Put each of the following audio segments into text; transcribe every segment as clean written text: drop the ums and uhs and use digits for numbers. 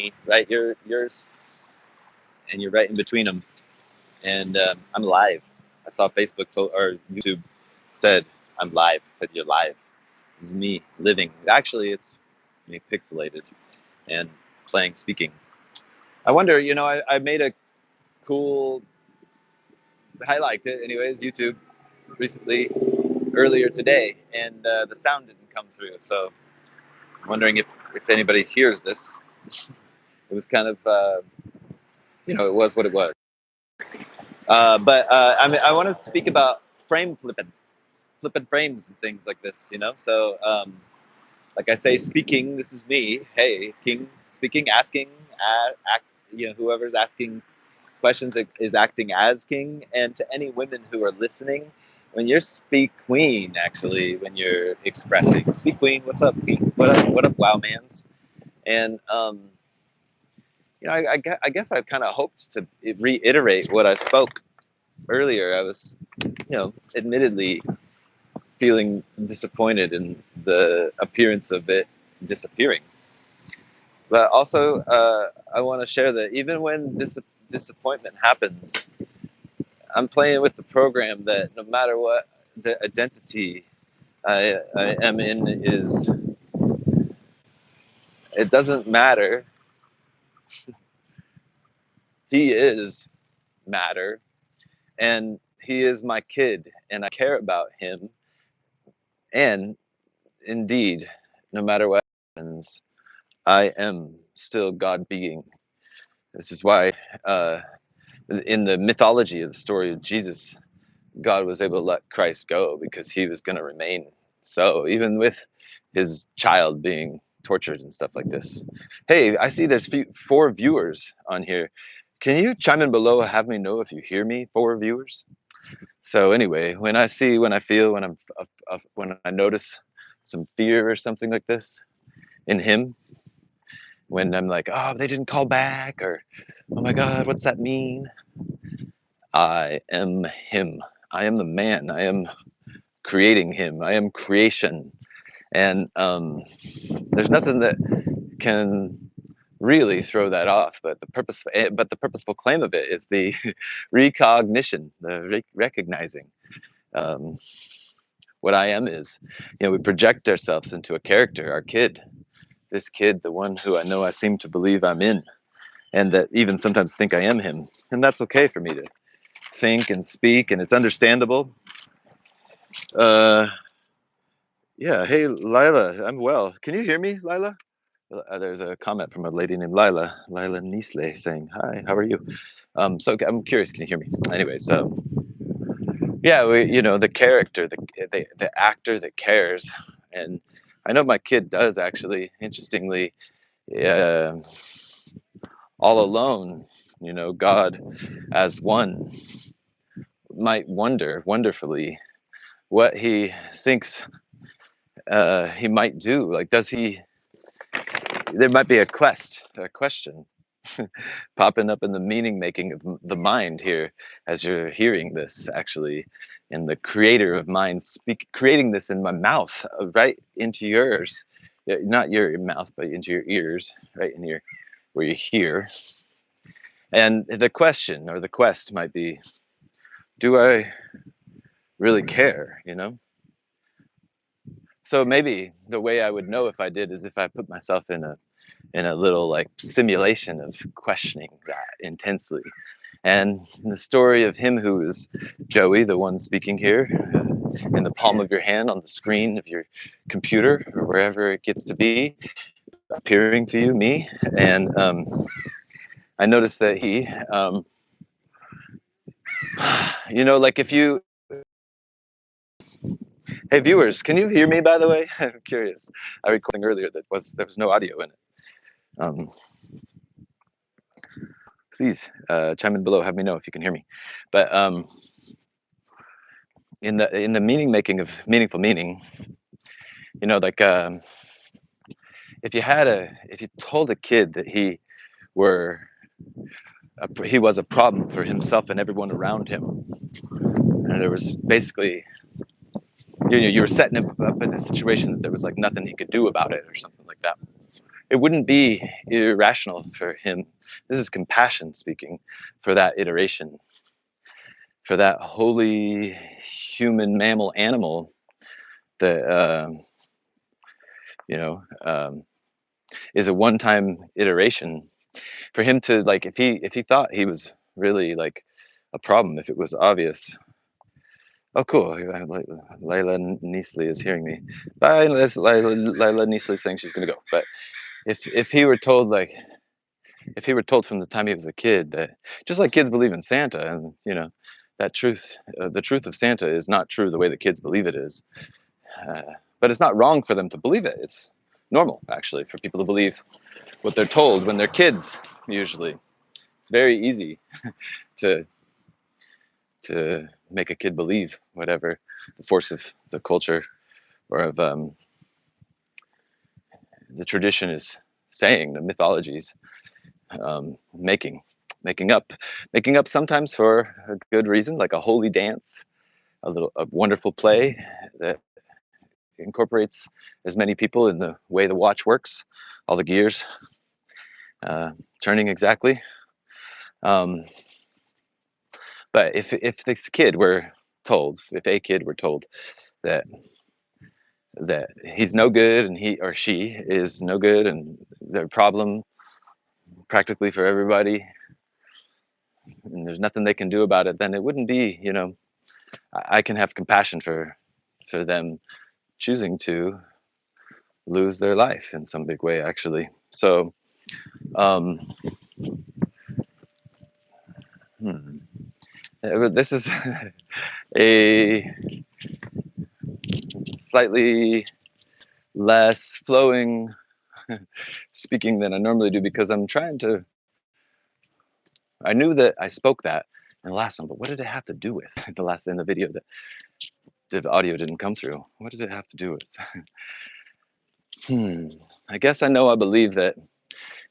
me, right? You're yours, and you're right in between them. And I'm live. I saw Facebook or YouTube said I'm live. It said you're live. This is me living. Actually, it's me pixelated and playing SpeaKing. I wonder, I made a cool. I liked it, anyways. YouTube recently, earlier today, and the sound didn't come through. So I'm wondering if anybody hears this. It was kind of, it was what it was. But I want to speak about frame flipping frames and things like this. So like I say, SpeaKing. This is me. Hey, King, speaking, asking, act. Whoever's asking questions is acting as king. And to any women who are listening, when you're speak queen, actually, when you're expressing, speak queen. What's up, king? What up, wow mans? And I guess I kind of hoped to reiterate what I spoke earlier. I was, admittedly feeling disappointed in the appearance of it disappearing. But also, I want to share that even when disappointment happens, I'm playing with the program that no matter what the identity I am in is, it doesn't matter. He is matter, and he is my kid, and I care about him. And indeed, no matter what happens, I am still God being. This is why in the mythology of the story of Jesus, God was able to let Christ go because he was going to remain. So even with his child being tortured and stuff like this. Hey, I see there's 4 viewers on here. Can you chime in below, have me know if you hear me, 4 viewers? So anyway, when I feel, when I notice some fear or something like this in him, when I'm like, oh, they didn't call back, or oh my God, what's that mean? I am him. I am the man. I am creating him. I am creation. And there's nothing that can really throw that off. But the purposeful claim of it is the recognition, the recognizing. What I am is, we project ourselves into a character, our kid, this kid, the one who I seem to believe I'm in, and that even sometimes think I am him. And that's okay for me to think and speak, and it's understandable. Yeah, hey, Lila, I'm well. Can you hear me, Lila? There's a comment from a lady named Lila Nisle, saying, hi, how are you? So I'm curious, can you hear me? Anyway, so yeah, the character, the actor that cares. And I know my kid does, actually, interestingly, uh, all alone, God as one might wonder wonderfully what he thinks he might do. Like, there might be a question popping up in the meaning making of the mind here as you're hearing this, actually, and the creator of mind creating this in my mouth, right into yours. Not your mouth, but into your ears, right in your, where you hear. And the question or the quest might be, do I really care, So maybe the way I would know if I did is if I put myself in a little like simulation of questioning that intensely. And the story of him who is Joey, the one speaking here, in the palm of your hand on the screen of your computer or wherever it gets to be, appearing to you, me. And I noticed that he, like if you, hey viewers, can you hear me, by the way? I'm curious. I recording earlier there was no audio in it. Please chime in below, have me know if you can hear me. But in the meaning making of meaningful meaning, like if you told a kid that he was a problem for himself and everyone around him, and there was basically, you were setting him up in a situation that there was like nothing he could do about it or something like that. it wouldn't be irrational for him. This is compassion speaking, for that iteration, for that holy human mammal animal that you know is a one-time iteration. For him to, like, if he thought he was really like a problem, if it was obvious. Oh, cool. Layla Neasley is hearing me. Bye, Layla Neasley saying she's gonna go. But if he were told, like, if he were told from the time he was a kid that, just like kids believe in Santa, and that truth, the truth of Santa is not true the way that kids believe it is. But it's not wrong for them to believe it. It's normal, actually, for people to believe what they're told when they're kids. Usually, it's very easy to make a kid believe whatever the force of the culture or of the tradition is saying, the mythologies, making up sometimes for a good reason, like a holy dance, a wonderful play that incorporates as many people in the way the watch works, all the gears turning exactly. But if this kid were told, if a kid were told that he's no good and he or she is no good and they're a problem practically for everybody and there's nothing they can do about it, then it wouldn't be, I can have compassion for them choosing to lose their life in some big way, actually. So this is a slightly less flowing speaking than I normally do, because I knew that I spoke that in the last one, but what did it have to do with in the video that the audio didn't come through? What did it have to do with? I guess I believe that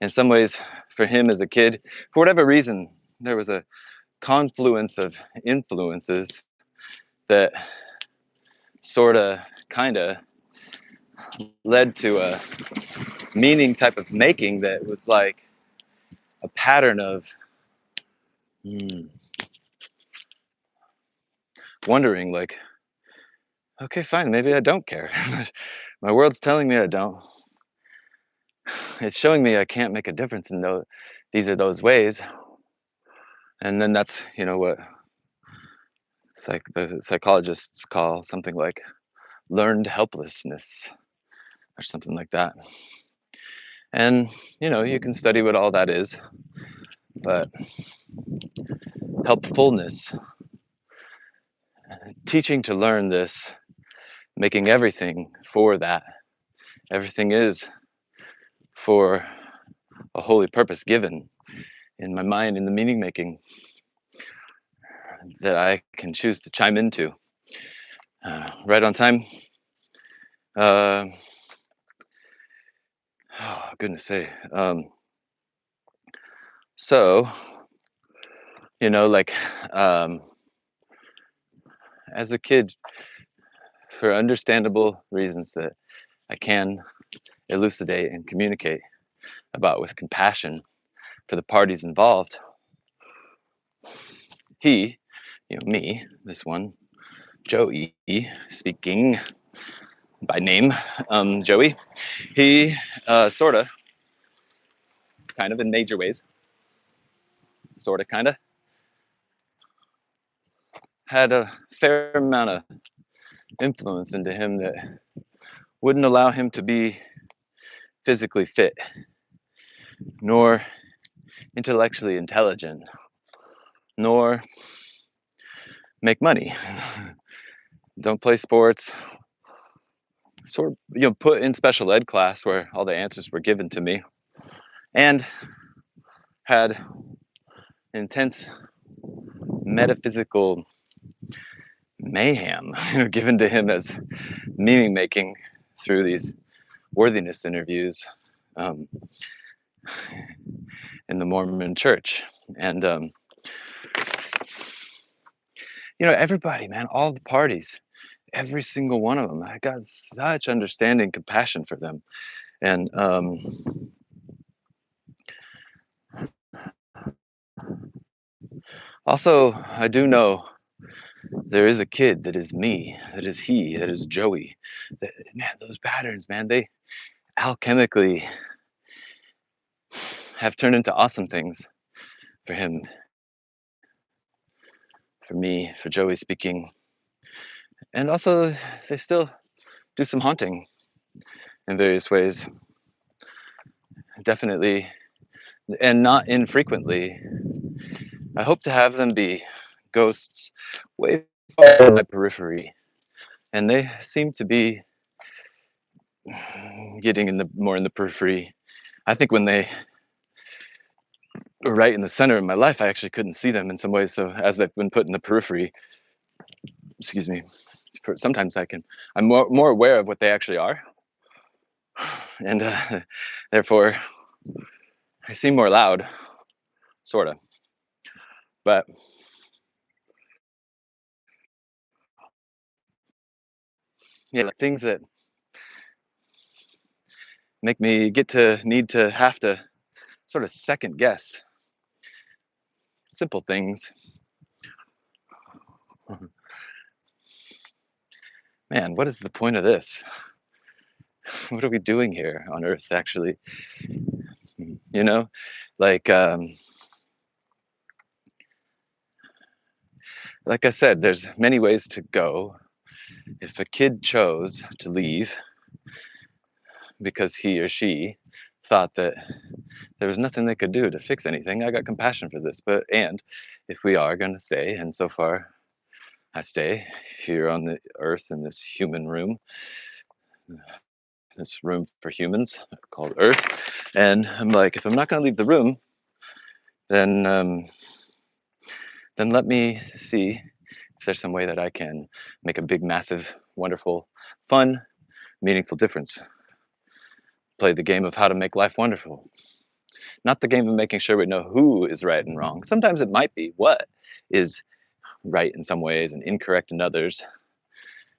in some ways, for him as a kid, for whatever reason, there was a confluence of influences that sort of, kind of led to a meaning type of making that was like a pattern of wondering, like, okay, fine, maybe I don't care. My world's telling me I don't. It's showing me I can't make a difference in these are those ways. And then that's, what the psychologists call something like learned helplessness or something like that. And, you can study what all that is, but helpfulness, teaching to learn this, making everything for that. Everything is for a holy purpose given in my mind, in the meaning making that I can choose to chime into. Right on time. Oh, goodness sake. So, like, as a kid, for understandable reasons that I can elucidate and communicate about with compassion for the parties involved, he, me, this one, Joey, speaking by name, Joey, he sort of, kind of in major ways, sort of, kind of, had a fair amount of influence into him that wouldn't allow him to be physically fit, nor intellectually intelligent, nor make money. Don't play sports. Sort of, put in special ed class where all the answers were given to me, and had intense metaphysical mayhem given to him as meaning making through these worthiness interviews in the Mormon church. And everybody, man, all the parties, every single one of them, I got such understanding, compassion for them. And also, I do know there is a kid that is me, that is he, that is Joey. That, man, those patterns, man, they alchemically have turned into awesome things for him, for me, for Joey speaking. And also, they still do some haunting in various ways. Definitely, and not infrequently. I hope to have them be ghosts way far in my periphery. And they seem to be getting in the more in the periphery. I think when they were right in the center of my life, I actually couldn't see them in some ways. So as they've been put in the periphery, excuse me, sometimes I'm more aware of what they actually are, and therefore I seem more loud, sort of. But yeah, like things that make me get to need to have to sort of second guess simple things. Man, what is the point of this? What are we doing here on Earth, actually? You know, like like I said, there's many ways to go. If a kid chose to leave because he or she thought that there was nothing they could do to fix anything, I got compassion for this. But and if we are going to stay, and so far I stay here on the Earth in this human room, this room for humans called Earth, and I'm like, if I'm not going to leave the room, then then let me see if there's some way that I can make a big, massive, wonderful, fun, meaningful difference. Play the game of how to make life wonderful. Not the game of making sure we know who is right and wrong. Sometimes it might be what is right in some ways and incorrect in others,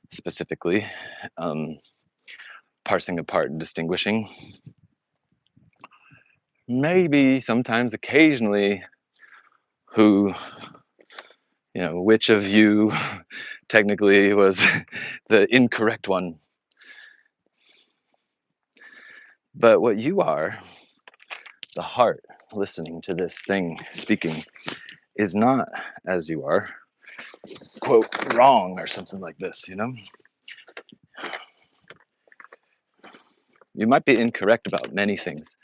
specifically. Um, Parsing apart and distinguishing. Maybe sometimes, occasionally, who, which of you technically was the incorrect one. But what you are, the heart listening to this thing speaking, is not as you are, quote, wrong or something like this. You might be incorrect about many things.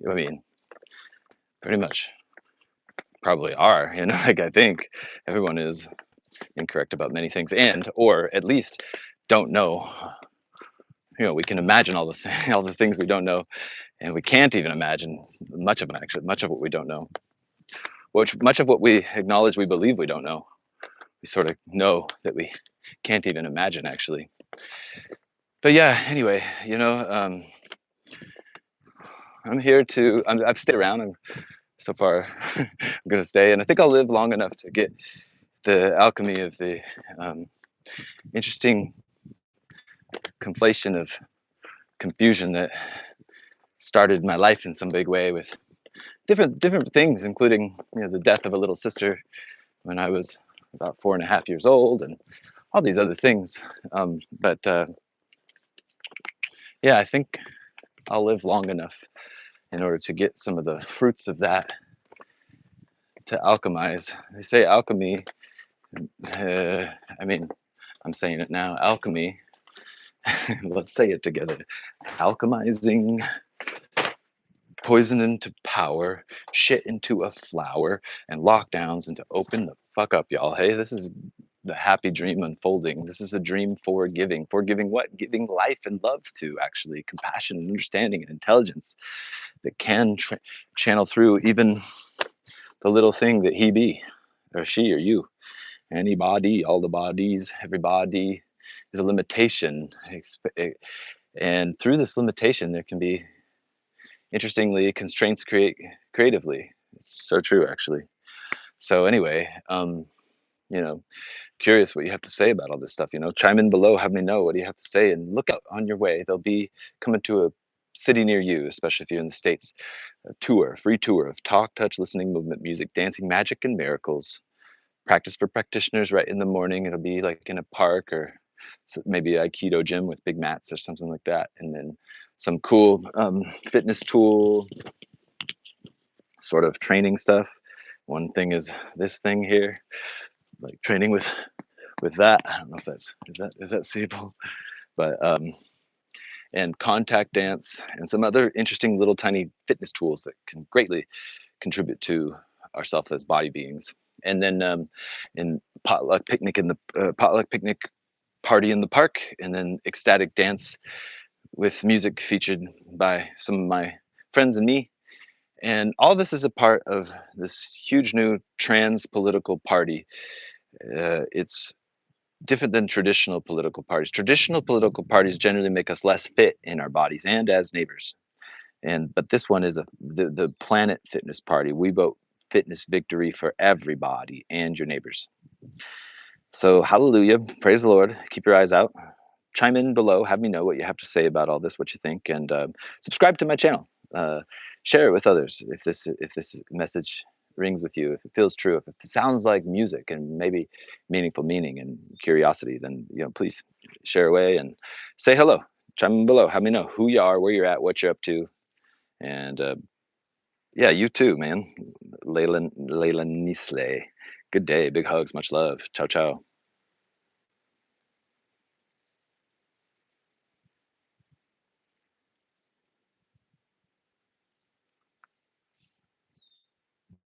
I mean, pretty much probably are, like I think everyone is incorrect about many things, and or at least don't know. We can imagine all the things we don't know, and we can't even imagine much of them, actually, much of what we don't know, which much of what we acknowledge we believe we don't know, we sort of know that we can't even imagine, actually. But yeah, anyway, I'm here to I've stayed around, and so far I'm going to stay, and I think I'll live long enough to get the alchemy of the interesting conflation of confusion that started my life in some big way with different things, including the death of a little sister when I was about 4.5 years old, and all these other things. But yeah, I think I'll live long enough in order to get some of the fruits of that to alchemize. They say alchemy. I mean, I'm saying it now. Alchemy. Let's say it together. Alchemizing poison into power, shit into a flower, and lockdowns into open the fuck up, y'all. Hey, this is the happy dream unfolding. This is a dream for giving. For giving what? Giving life and love to, actually, compassion and understanding and intelligence that can channel through even the little thing that he be, or she, or you, anybody, all the bodies, everybody is a limitation. And through this limitation, there can be, interestingly, constraints create creatively. It's so true, actually. So anyway, you know, curious what you have to say about all this stuff. Chime in below, have me know what do you have to say, and look out on your way. They'll be coming to a city near you, especially if you're in the States. A tour, free tour of talk, touch, listening, movement, music, dancing, magic, and miracles. Practice for practitioners right in the morning. It'll be like in a park or maybe a Aikido gym with big mats or something like that. And then some cool fitness tool sort of training stuff. One thing is this thing here, like training with that. I don't know if is that seeable, but and contact dance and some other interesting little tiny fitness tools that can greatly contribute to ourselves as body beings. And then in potluck picnic party in the park, and then ecstatic dance with music featured by some of my friends and me. And all this is a part of this huge new trans political party. It's different than traditional political parties. Traditional political parties generally make us less fit in our bodies and as neighbors. But this one is the Planet Fitness Party. We vote fitness victory for everybody and your neighbors. So hallelujah, praise the Lord. Keep your eyes out. Chime in below. Have me know what you have to say about all this, what you think, and subscribe to my channel. Share it with others if this message rings with you, if it feels true, if it sounds like music and maybe meaningful meaning and curiosity, then please share away and say hello. Chime in below. Have me know who you are, where you're at, what you're up to, and yeah, you too, man. Layla Nisle. Good day. Big hugs. Much love. Ciao, ciao.